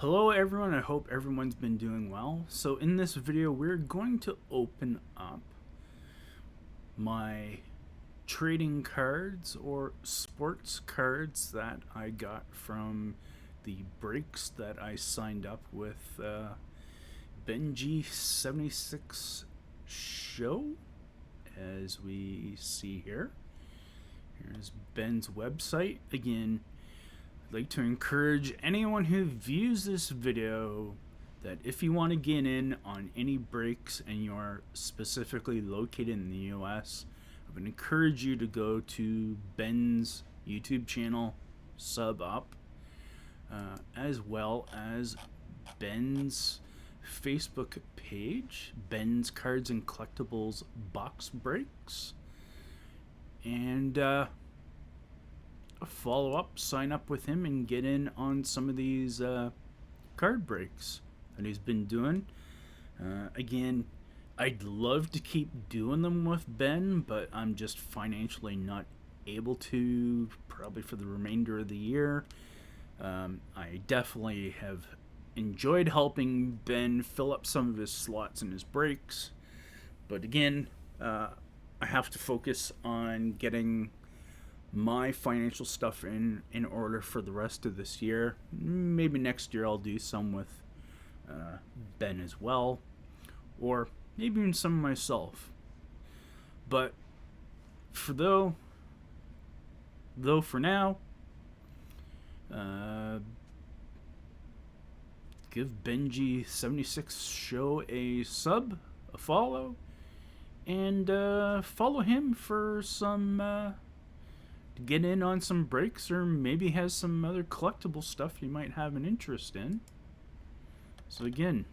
Hello everyone, I hope everyone's been doing well. So in this video we're going to open up my trading cards or sports cards that I got from the breaks that I signed up with BenG76show's, as we see here. Here's Ben's website. Again, I'd like to encourage anyone who views this video that if you want to get in on any breaks and you are specifically located in the US, I would encourage you to go to Ben's YouTube channel, sub up, as well as Ben's Facebook page, Ben's Cards and Collectibles Box Breaks, and follow up, sign up with him, and get in on some of these card breaks that he's been doing. Again, I'd love to keep doing them with Ben, but I'm just financially not able to, probably for the remainder of the year. I definitely have enjoyed helping Ben fill up some of his slots in his breaks, but again, I have to focus on getting my financial stuff in order for the rest of this year. Maybe next year I'll do some with Ben as well, or maybe even some myself. But for for now, give BenG76show a sub, a follow, and follow him for some get in on some breaks, or maybe has some other collectible stuff you might have an interest in. So again,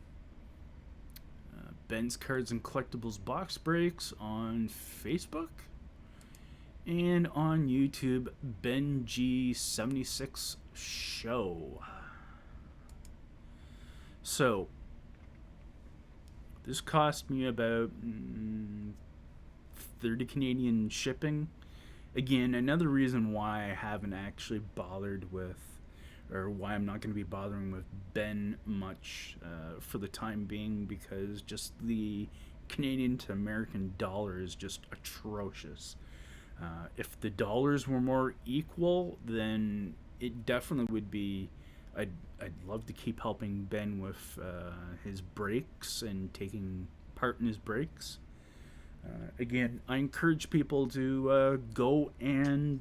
Ben's Cards and Collectibles Box Breaks on Facebook, and on YouTube, BenG76show. So this cost me about 30 Canadian shipping. Again, another reason why I haven't actually bothered with, or why I'm not going to be bothering with Ben much for the time being, because just the Canadian to American dollar is just atrocious. If the dollars were more equal, then it definitely would be. I'd love to keep helping Ben with his breaks and taking part in his breaks. Again, I encourage people to go and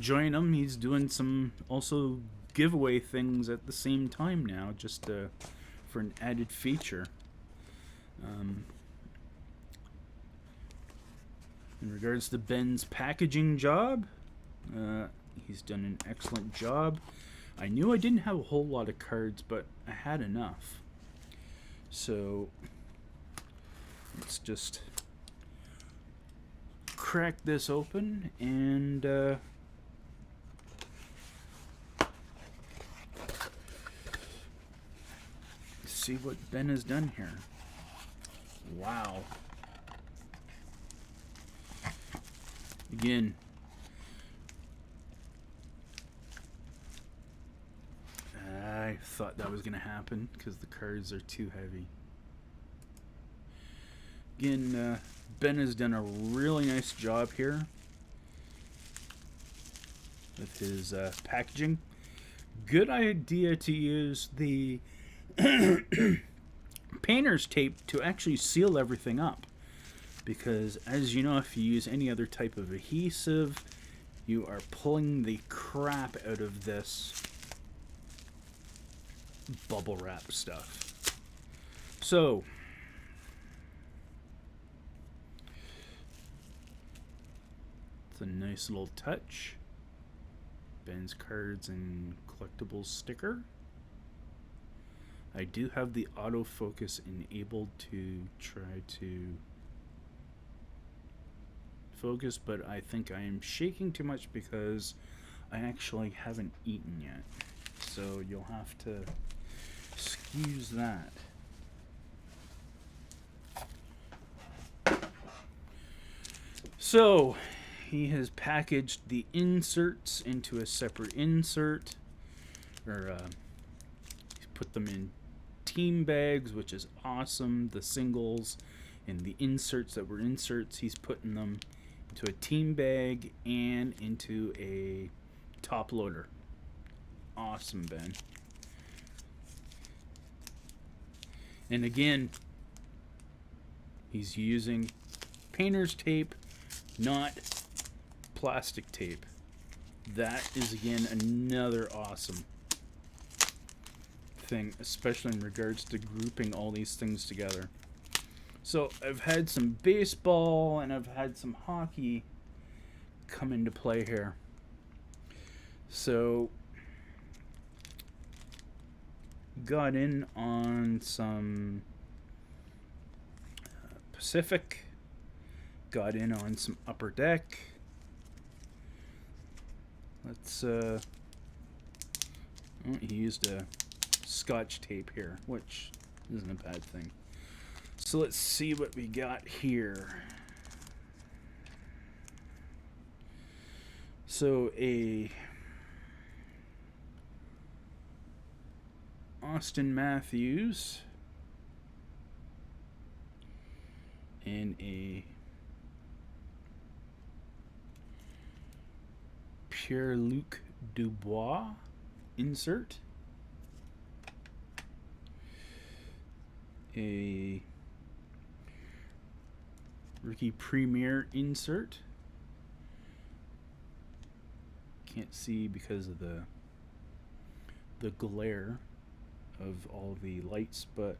join him. He's doing some also giveaway things at the same time now, just for an added feature. In regards to Ben's packaging job, he's done an excellent job. I knew I didn't have a whole lot of cards, but I had enough. So let's just crack this open and see what Ben has done here. Wow. Again, I thought that was going to happen because the cards are too heavy. Again, Ben has done a really nice job here with his packaging. Good idea to use the painter's tape to actually seal everything up, because as you know, if you use any other type of adhesive, you are pulling the crap out of this bubble wrap stuff. So it's a nice little touch. Ben's Cards and Collectibles sticker. I do have the autofocus enabled to try to focus, but I think I am shaking too much because I actually haven't eaten yet. So you'll have to excuse that. So he has packaged the inserts into a separate insert, or he's put them in team bags, which is awesome. The singles and the inserts that were inserts, he's putting them into a team bag and into a top loader. Awesome, Ben. And again, he's using painter's tape, not plastic tape. That is, again, another awesome thing, especially in regards to grouping all these things together. So I've had some baseball and I've had some hockey come into play here. So got in on some Pacific, got in on some Upper Deck. Let's he used a Scotch tape here, which isn't a bad thing. So let's see what we got here. So a Austin Matthews and a Pierre-Luc Dubois insert, a Rookie Premier insert. Can't see because of the glare of all the lights, but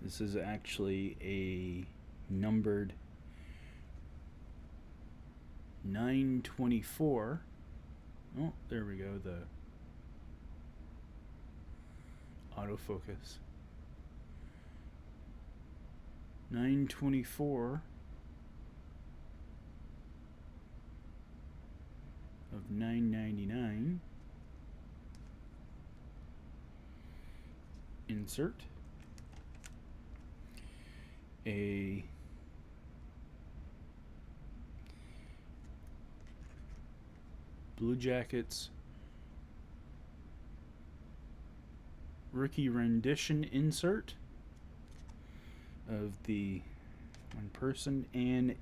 this is actually a numbered 924. Oh, there we go, the autofocus. 924 of 999. Insert a Blue Jackets rookie rendition insert of the one person, and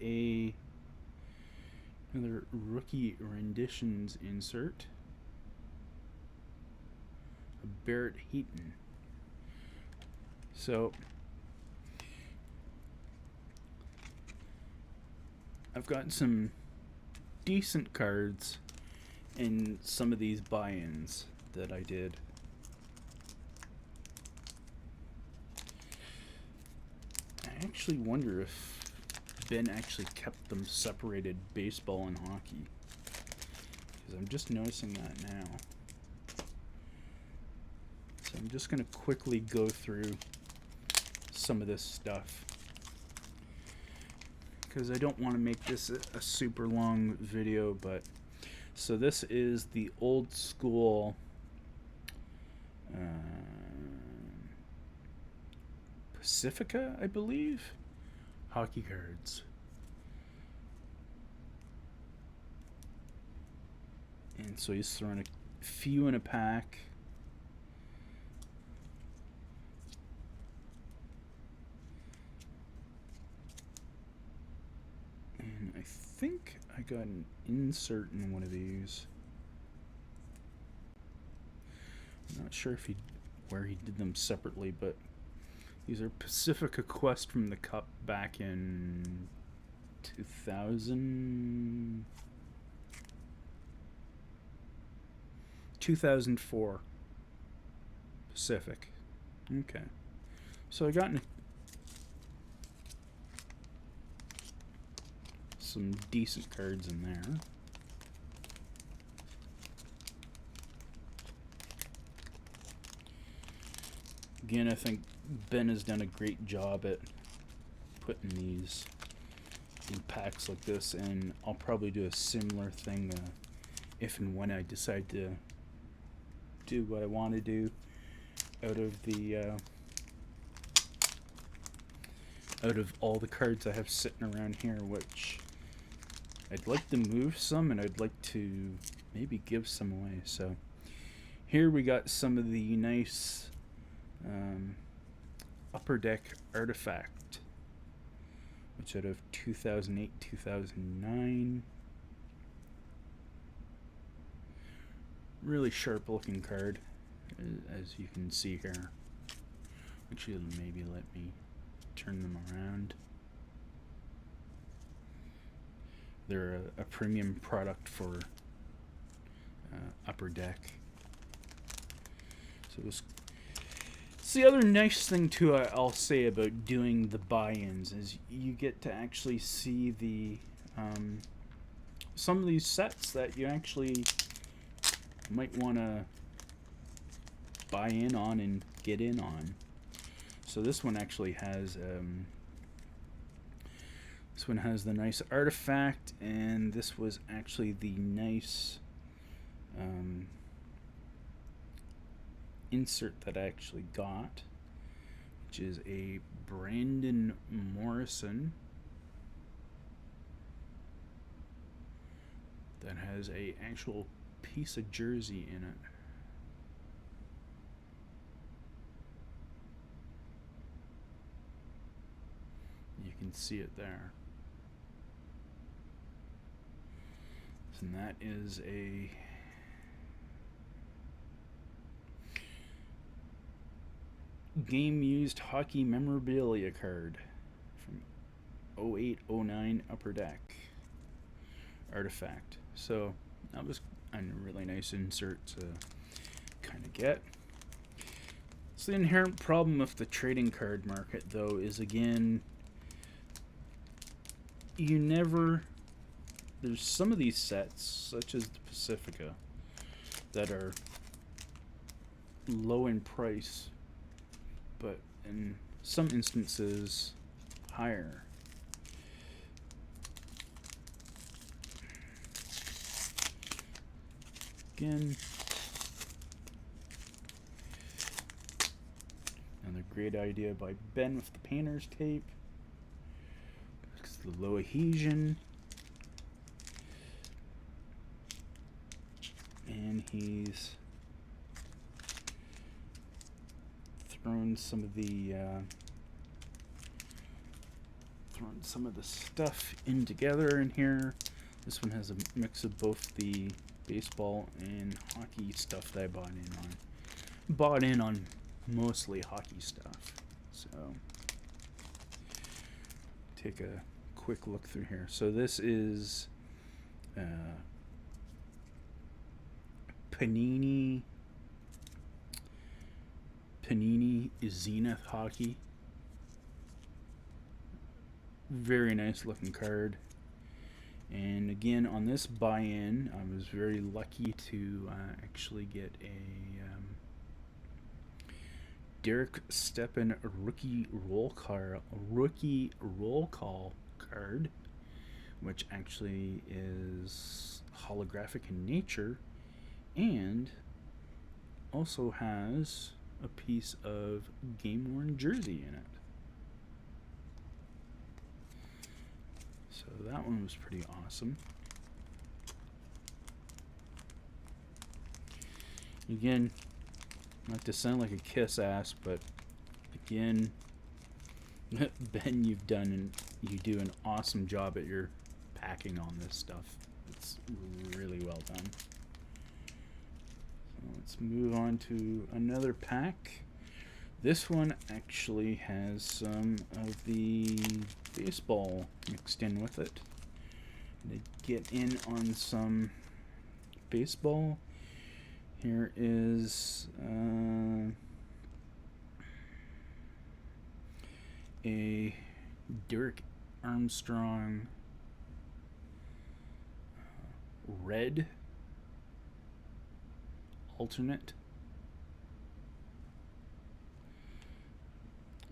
another rookie renditions insert of Barrett Heaton. So I've gotten some decent cards in some of these buy-ins that I did. I actually wonder if Ben actually kept them separated, baseball and hockey, because I'm just noticing that now. So I'm just going to quickly go through some of this stuff, because I don't want to make this a super long video. But so this is the old school Pacifica, I believe, hockey cards. And so he's throwing a few in a pack. And I think I got an insert in one of these. I'm not sure if where he did them separately, but these are Pacifica Quest from the Cup back in 2004. Pacific. Okay. So I got some decent cards in there. Again, I think Ben has done a great job at putting these in packs like this, and I'll probably do a similar thing if and when I decide to do what I want to do out of all the cards I have sitting around here, which I'd like to move some, and I'd like to maybe give some away. So here we got some of the nice Upper Deck Artifact, which out of 2008, 2009. Really sharp looking card, as you can see here. Actually, maybe let me turn them around. They're a premium product for Upper Deck. So it's the other nice thing too I'll say about doing the buy-ins is you get to actually see the some of these sets that you actually might want to buy in on and get in on. So this one actually has the nice artifact, and this was actually the nice insert that I actually got, which is a Brandon Morrison that has a actual piece of jersey in it. You can see it there. And that is a game used hockey memorabilia card from 08-09 Upper Deck Artifact. So that was a really nice insert to kind of get. So the inherent problem with the trading card market, though, is again, there's some of these sets, such as the Pacifica, that are low in price, but in some instances higher. Again, another great idea by Ben with the painter's tape. It's the low adhesion. And he's thrown some of the stuff in together in here. This one has a mix of both the baseball and hockey stuff that I bought in on mostly hockey stuff. So take a quick look through here. So this is Panini Zenith hockey. Very nice looking card. And again, on this buy-in, I was very lucky to actually get a Derek Stepan rookie roll call card, which actually is holographic in nature, and also has a piece of game-worn jersey in it. So that one was pretty awesome. Again, not to sound like a kiss ass, but again, Ben, you do an awesome job at your packing on this stuff. It's really well done. So let's move on to another pack. This one actually has some of the baseball mixed in with it. To get in on some baseball, here is a Derek Armstrong red alternate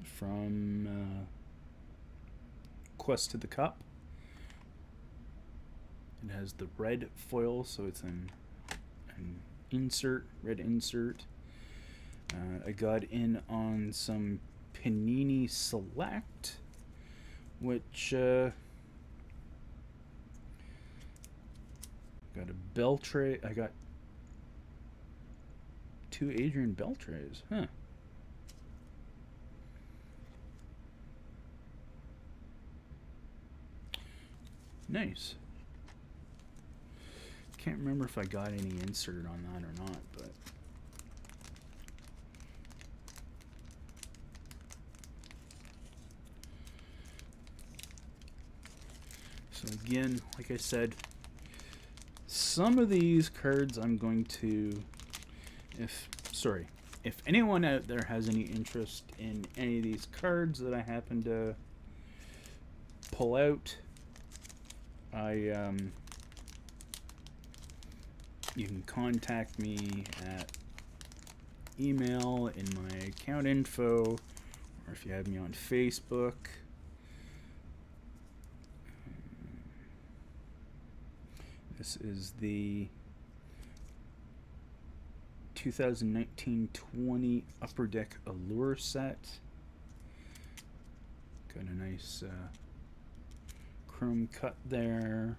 from Quest to the Cup. It has the red foil, so it's an insert, red insert. I got in on some Panini Select, which Got a Bell tray. I got 2 Adrian Bell trays. Huh. Nice. Can't remember if I got any insert on that or not, but so again, like I said, some of these cards I'm going to, if anyone out there has any interest in any of these cards that I happen to pull out, you can contact me at email in my account info, or if you have me on Facebook. This is the 2019-20 Upper Deck Allure set. Got a nice chrome cut there.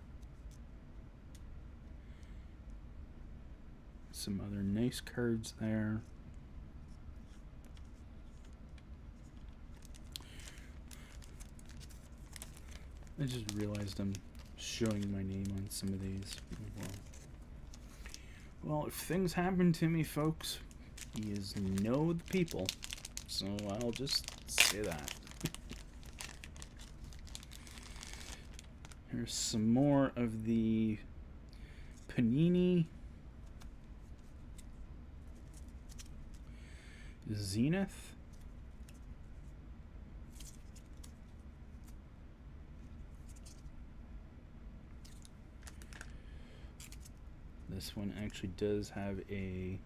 Some other nice cards there. I just realized I'm showing my name on some of these. Well, if things happen to me, folks, you know the people. So I'll just say that. Here's some more of the Panini Zenith. This one actually does have a,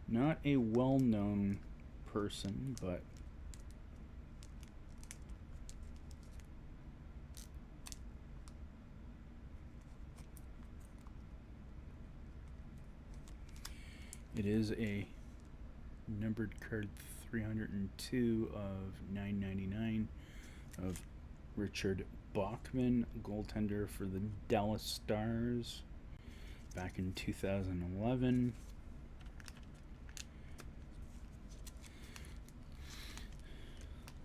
not a well-known person, but it is a numbered card 302 of 999 of Richard Bachman, goaltender for the Dallas Stars back in 2011.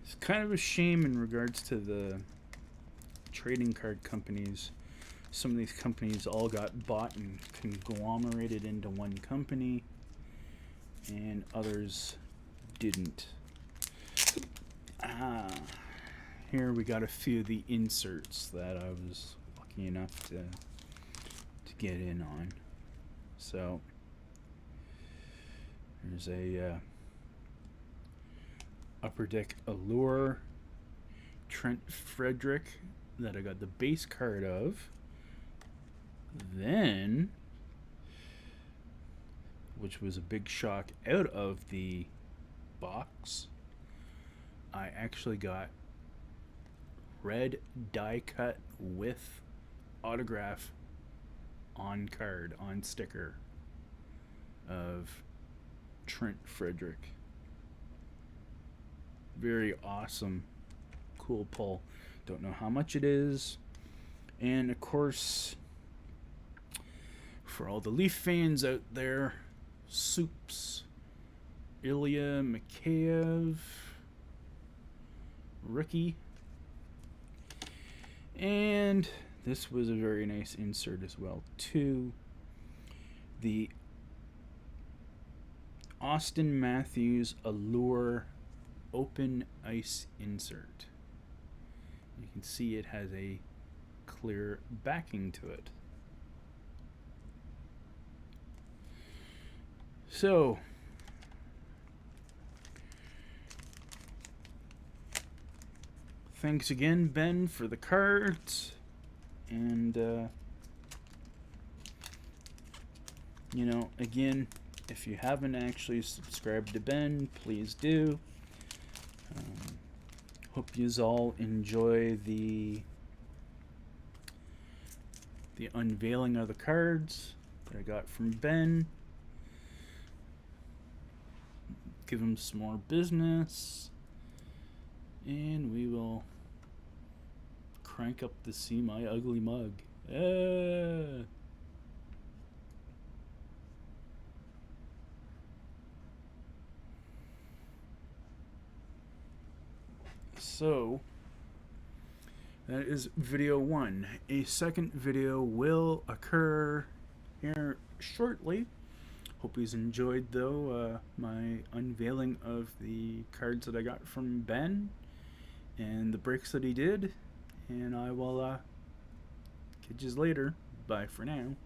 It's kind of a shame in regards to the trading card companies. Some of these companies all got bought and conglomerated into one company, and others didn't. Here we got a few of the inserts that I was lucky enough to get in on. So there's a Upper Deck Allure Trent Frederick that I got the base card of. Then, which was a big shock out of the box, I actually got red die cut with autograph on card, on sticker, of Trent Frederick. Very awesome, cool pull. Don't know how much it is. And of course, for all the Leaf fans out there, Soups, Ilya Mikheyev, rookie. And this was a very nice insert as well too. The Austin Matthews Allure open ice insert. You can see it has a clear backing to it. So, thanks again, Ben, for the cards. And, you know, again, if you haven't actually subscribed to Ben, please do. Hope yous all enjoy the unveiling of the cards that I got from Ben. Give him some more business, and we will crank up the See My Ugly Mug. So that is video 1. A second video will occur here shortly. Hope you enjoyed, though, my unveiling of the cards that I got from Ben and the breaks that he did. And I will catch you later. Bye for now.